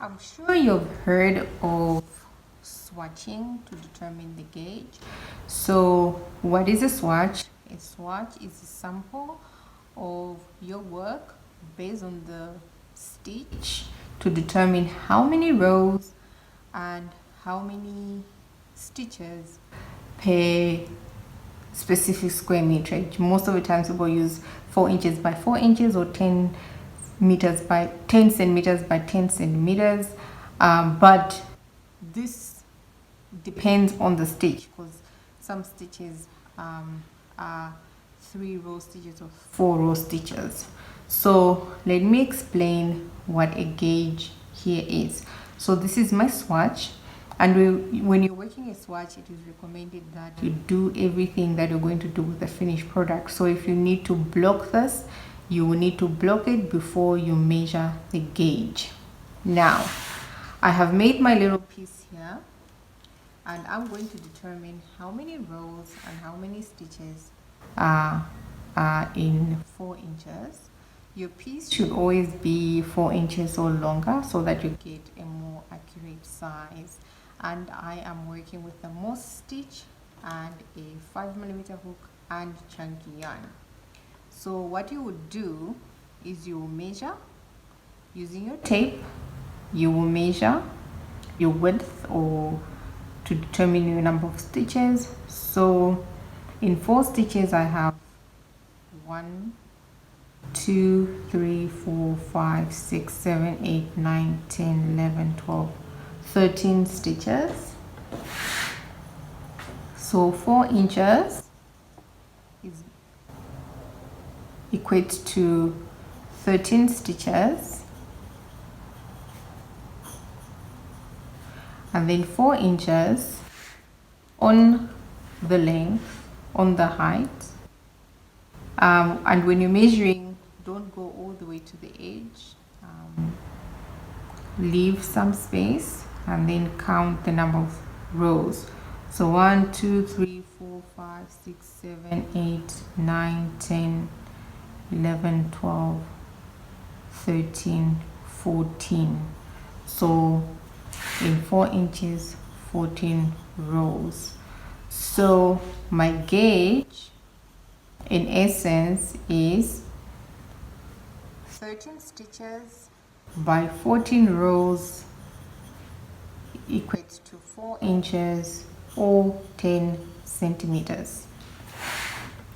I'm sure you've heard of swatching to determine the gauge. So what is a swatch? A swatch is a sample of your work based on the stitch to determine how many rows and how many stitches per specific square meterage. Most of the times people use 4 inches by 4 inches or 10 meters by 10 centimeters by 10 centimeters, but this depends on the stitch, because some stitches are 3-row stitches or 4-row stitches. So let me explain what a gauge here is. So this is my swatch, and when you're working a swatch, it is recommended that you do everything that you're going to do with the finished product. So if you need to block this, you will need to block it before you measure the gauge. Now I have made my little piece here, and I'm going to determine how many rows and how many stitches are in 4 inches. Your piece should always be 4 inches or longer so that you get a more accurate size. And I am working with the Moss stitch and a 5mm hook and chunky yarn. So what you would do is you will measure using your tape. You will measure your width or to determine your number of stitches. So in 4 stitches I have 1, 2, 3, 4, 5, 6, 7, 8, 9, 10, 11, 12, 13 stitches. So 4 inches is equates to 13 stitches, and then 4 inches on the length, on the height, and when you're measuring, don't go all the way to the edge, leave some space and then count the number of rows. So 1, 2, 3, 4, 5, 6, 7, 8, 9, 10, 11, 12, 13, 14. So in 4 inches, 14 rows. So my gauge in essence is 13 stitches by 14 rows equates to 4 inches or 10 centimeters,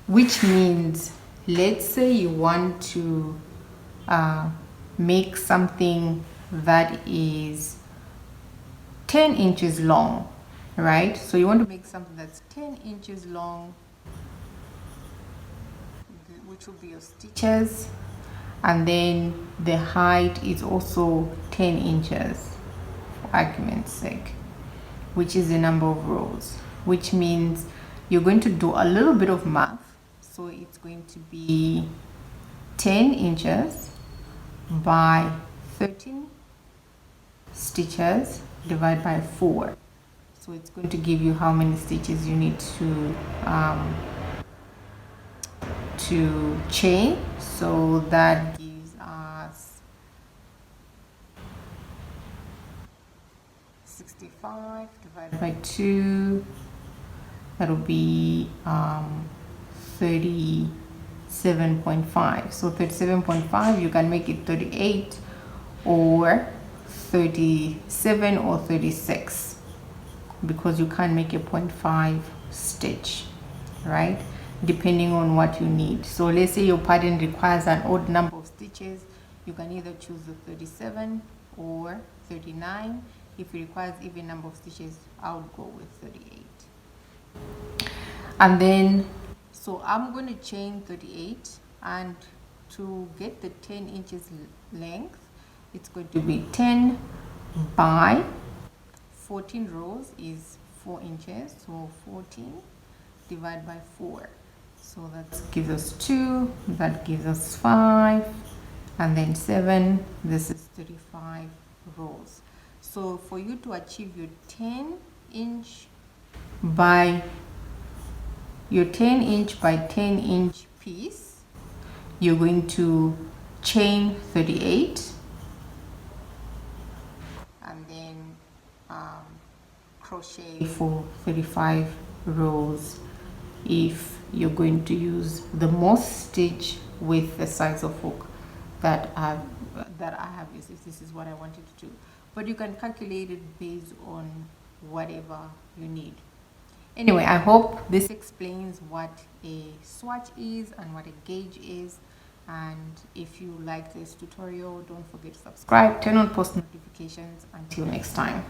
which means, let's say you want to make something that is 10 inches long, right? So you want to make something that's 10 inches long, which will be your stitches, and then the height is also 10 inches for argument's sake, which is the number of rows, which means you're going to do a little bit of math. So it's going to be 10 inches by 13 stitches divided by 4. So it's going to give you how many stitches you need to chain. So that gives us 65 divided by 2. That'll be 37.5. So 37.5, you can make it 38 or 37 or 36, because you can't make a 0.5 stitch, right? Depending on what you need. So let's say your pattern requires an odd number of stitches, you can either choose the 37 or 39. If it requires even number of stitches, I would go with 38. And then, so I'm going to chain 38, and to get the 10 inches length, it's going to be 10 by 14 rows is 4 inches, so 14 divided by 4. So that gives us 2, that gives us 5, and then 7. This is 35 rows. So for you to achieve your 10 inch by 10 inch piece, you're going to chain 38 crochet for 35 rows if you're going to use the most stitch with the size of hook that I have used, if this is what I wanted to do. But you can calculate it based on whatever you need. Anyway, I hope this explains what a swatch is and what a gauge is. And if you like this tutorial, don't forget to subscribe, turn on post notifications. Until next time.